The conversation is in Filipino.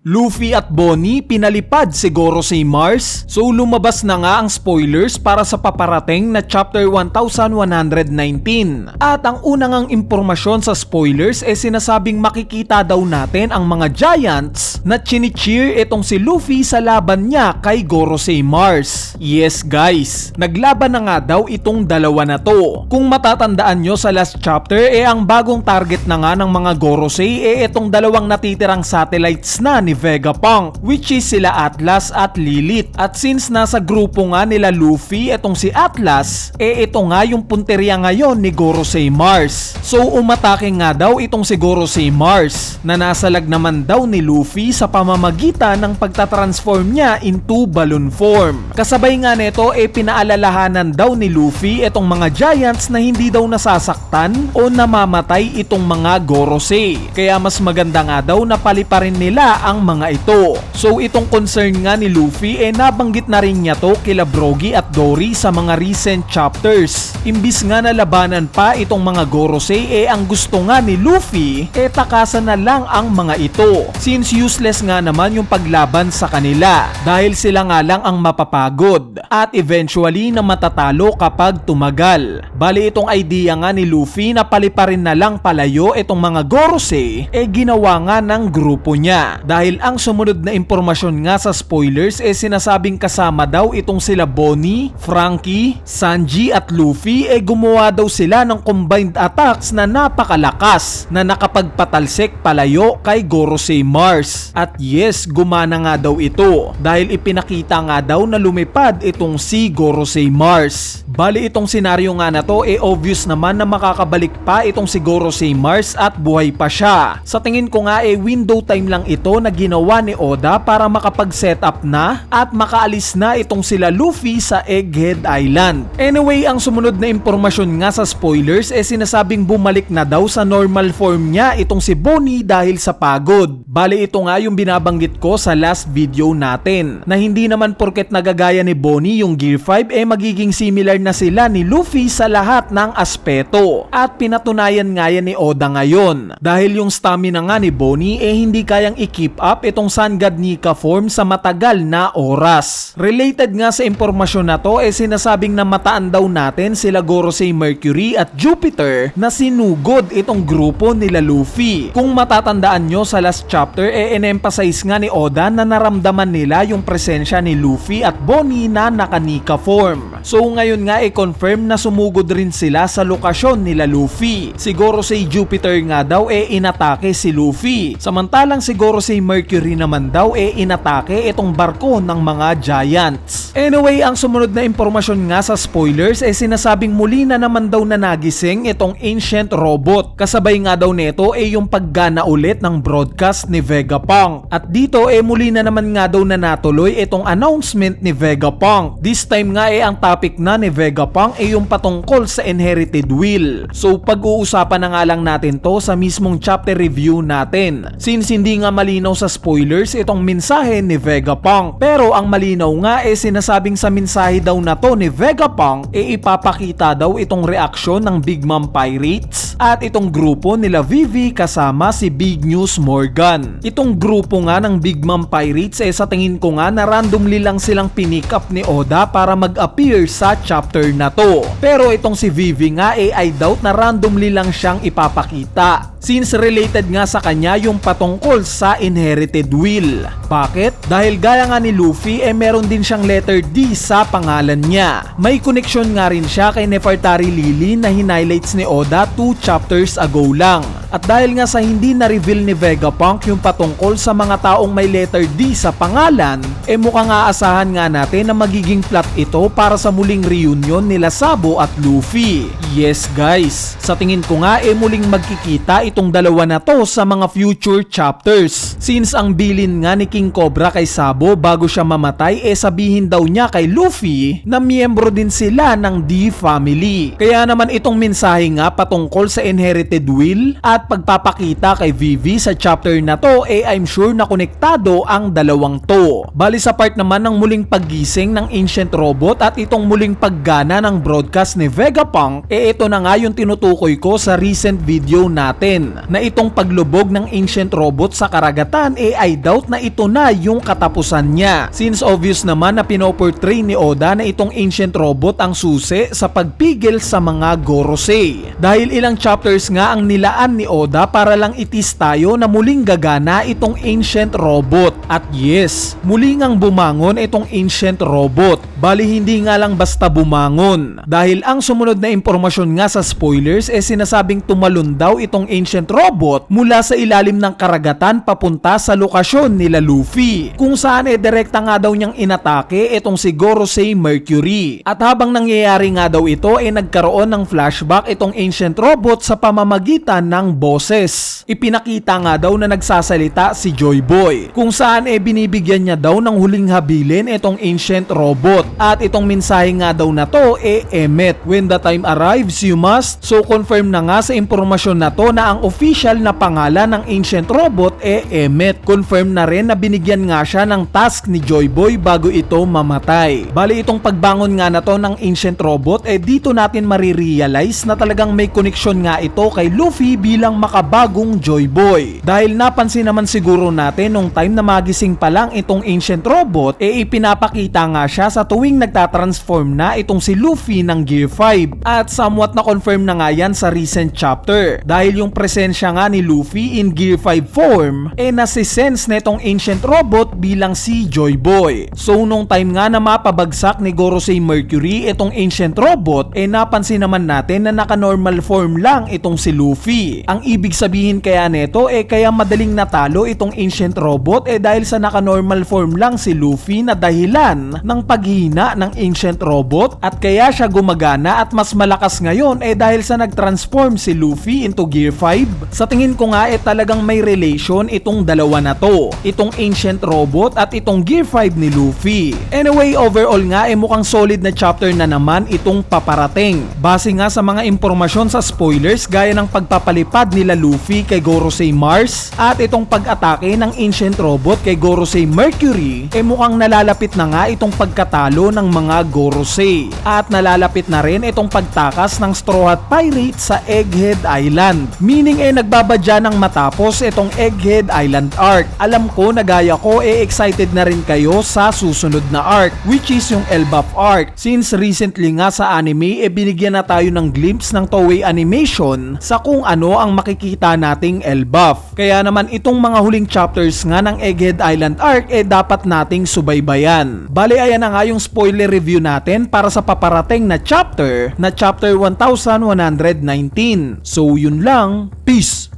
Luffy at Bonnie pinalipad si Gorosei Mars. So lumabas na nga ang spoilers para sa paparating na chapter 1119. At ang unang ang impormasyon sa spoilers sinasabing makikita daw natin ang mga giants na chini-cheer itong si Luffy sa laban niya kay Gorosei Mars. Yes guys, naglaban na nga daw itong dalawa na to. Kung matatandaan nyo sa last chapter ang bagong target na nga ng mga Gorosei itong dalawang natitirang satellites na ni Vegapunk, which is sila Atlas at Lilith. At since nasa grupo nga nila Luffy itong si Atlas, ito nga yung punteriya ngayon ni Gorosei Mars. So umatake nga daw itong si Gorosei Mars na nasalag naman daw ni Luffy sa pamamagitan ng pagtatransform niya into balloon form. Kasabay nga nito pinaalalahanan daw ni Luffy itong mga giants na hindi daw nasasaktan o namamatay itong mga Gorosei. Kaya mas maganda nga daw na paliparin nila ang mga ito. So itong concern nga ni Luffy nabanggit na rin niya to kila Brogy at Dory sa mga recent chapters. Imbis nga na labanan pa itong mga Gorosei ang gusto nga ni Luffy takasan na lang ang mga ito. Since useless nga naman yung paglaban sa kanila dahil sila nga lang ang mapapagod at eventually na matatalo kapag tumagal. Bali itong idea nga ni Luffy na paliparin na lang palayo itong mga Gorosei ginawa nga ng grupo niya. Dahil ang sumunod na impormasyon nga sa spoilers sinasabing kasama daw itong sila Bonnie, Franky, Sanji at Luffy gumawa daw sila ng combined attacks na napakalakas na nakapagpatalsik palayo kay Gorosei Mars. At yes, gumana nga daw ito dahil ipinakita nga daw na lumipad itong si Gorosei Mars. Bali itong senaryo nga na to obvious naman na makakabalik pa itong si Gorosei Mars at buhay pa siya. Sa tingin ko nga window time lang ito na ginawa ni Oda para makapag-setup na at makaalis na itong sila Luffy sa Egghead Island. Anyway, ang sumunod na impormasyon nga sa spoilers sinasabing bumalik na daw sa normal form niya itong si Bonnie dahil sa pagod. Bali ito nga yung binabanggit ko sa last video natin na hindi naman porket nagagaya ni Bonnie yung Gear 5 magiging similar na sila ni Luffy sa lahat ng aspeto. At pinatunayan nga yan ni Oda ngayon dahil yung stamina nga ni Bonnie hindi kayang i-keep up itong Sun God Nika form sa matagal na oras. Related nga sa impormasyon na to sinasabing na mataan daw natin sila Gorosei Mercury at Jupiter na sinugod itong grupo nila Luffy. Kung matatandaan nyo sa last chapter in-emphasize nga ni Oda na naramdaman nila yung presensya ni Luffy at Bonnie na naka-Nika form. So ngayon nga confirm na sumugod rin sila sa lokasyon nila Luffy. Si Gorosei Jupiter nga daw inatake si Luffy. Samantalang si Gorosei Mercury naman daw inatake itong barko ng mga giants. Anyway, ang sumunod na impormasyon nga sa spoilers sinasabing muli na naman daw na nagising itong ancient robot. Kasabay nga daw nito yung paggana ulit ng broadcast ni Vegapunk. At dito muli na naman nga daw na natuloy itong announcement ni Vegapunk. This time nga ang topic na ni Vegapunk yung patungkol sa inherited will. So pag-uusapan na nga lang natin to sa mismong chapter review natin. Since hindi nga malinaw sa spoilers itong mensahe ni Vegapunk. Pero ang malinaw nga sinasabing sa mensahe daw na to ni Vegapunk ipapakita daw itong reaksyon ng Big Mom Pirates at itong grupo nila Vivi kasama si Big News Morgan. Itong grupo nga ng Big Mom Pirates sa tingin ko nga na randomly lang silang pinick up ni Oda para mag-appear sa chapter na to. Pero itong si Vivi nga I doubt na randomly lang siyang ipapakita. Since related nga sa kanya yung patungkol sa inherited will. Bakit? Dahil gaya nga ni Luffy meron din siyang letter D sa pangalan niya. May connection nga rin siya kay Nefertari Lily na hinighlights ni Oda 2 chapters ago lang. At dahil nga sa hindi na-reveal ni Vegapunk yung patungkol sa mga taong may letter D sa pangalan, mukhang aasahan nga natin na magiging plot ito para sa muling reunion nila Sabo at Luffy. Yes guys, sa tingin ko nga muling magkikita itong dalawa na to sa mga future chapters. Since ang bilin nga ni King Cobra kay Sabo bago siya mamatay sabihin daw niya kay Luffy na miyembro din sila ng D family. Kaya naman itong mensahe nga patungkol sa inherited will at at pagpapakita kay Vivi sa chapter na to I'm sure na konektado ang dalawang to. Bali sa part naman ng muling paggising ng Ancient Robot at itong muling paggana ng broadcast ni Vegapunk ito na nga yung tinutukoy ko sa recent video natin na itong paglubog ng Ancient Robot sa karagatan I doubt na ito na yung katapusan niya, since obvious naman na pinoportray ni Oda na itong Ancient Robot ang susi sa pagpigil sa mga Gorosei. Dahil ilang chapters nga ang nilaan ni Oda para lang itis tayo na muling gagana itong Ancient Robot. At yes, muli ngang bumangon itong Ancient Robot. Bali hindi nga lang basta bumangon, dahil ang sumunod na impormasyon nga sa spoilers sinasabing tumalon daw itong Ancient Robot mula sa ilalim ng karagatan papunta sa lokasyon nila Luffy, kung saan direkta nga daw niyang inatake itong si Gorosei Mercury. At habang nangyayari nga daw ito nagkaroon ng flashback itong Ancient Robot sa pamamagitan ng boses. Ipinakita nga daw na nagsasalita si Joy Boy, kung saan binibigyan niya daw ng huling habilin itong Ancient Robot. At itong mensahe nga daw na to Emmet, when the time arrives you must. So confirm na nga sa impormasyon na to na ang official na pangalan ng Ancient Robot Emmet. Confirm na rin na binigyan nga siya ng task ni Joy Boy bago ito mamatay. Bali itong pagbangon nga na to ng Ancient Robot dito natin marirealize na talagang may connection nga ito kay Luffy bilang makabagong Joy Boy. Dahil napansin naman siguro natin nung time na magising pa lang itong Ancient Robot ipinapakita nga siya sa tuwing nagtatransform na itong si Luffy ng Gear 5. At somewhat na confirm na nga yan sa recent chapter, dahil yung presensya nga ni Luffy in Gear 5 form nasisense na itong Ancient Robot bilang si Joy Boy. So nung time nga na mapabagsak ni Gorosei Mercury itong Ancient Robot napansin naman natin na naka-normal form lang itong si Luffy. Ang ibig sabihin kaya neto kaya madaling natalo itong Ancient Robot dahil sa naka-normal form lang si Luffy na dahilan ng paghina ng Ancient Robot, at kaya siya gumagana at mas malakas ngayon dahil sa nag-transform si Luffy into Gear 5. Sa tingin ko nga talagang may relation itong dalawa na to, itong Ancient Robot at itong Gear 5 ni Luffy. Anyway, overall nga mukhang solid na chapter na naman itong paparating. Base nga sa mga impormasyon sa spoilers gaya ng pagpapalipad nila Luffy kay Gorosei Mars at itong pag-atake ng Ancient Robot kay Gorosei Mercury mukhang nalalapit na nga itong pagkatalo ng mga Gorosei, at nalalapit na rin itong pagtakas ng Straw Hat Pirate sa Egghead Island. Meaning nagbabadya ng matapos itong Egghead Island arc. Alam ko na gaya ko excited na rin kayo sa susunod na arc, which is yung Elbaf arc, since recently nga sa anime binigyan na tayo ng glimpse ng Toei Animation sa kung ano ang makikita nating Elbaf. Kaya naman itong mga huling chapters nga ng Egghead Island arc dapat nating subaybayan. Bali ayan na nga yung spoiler review natin para sa paparating na chapter 1119. So yun lang, peace!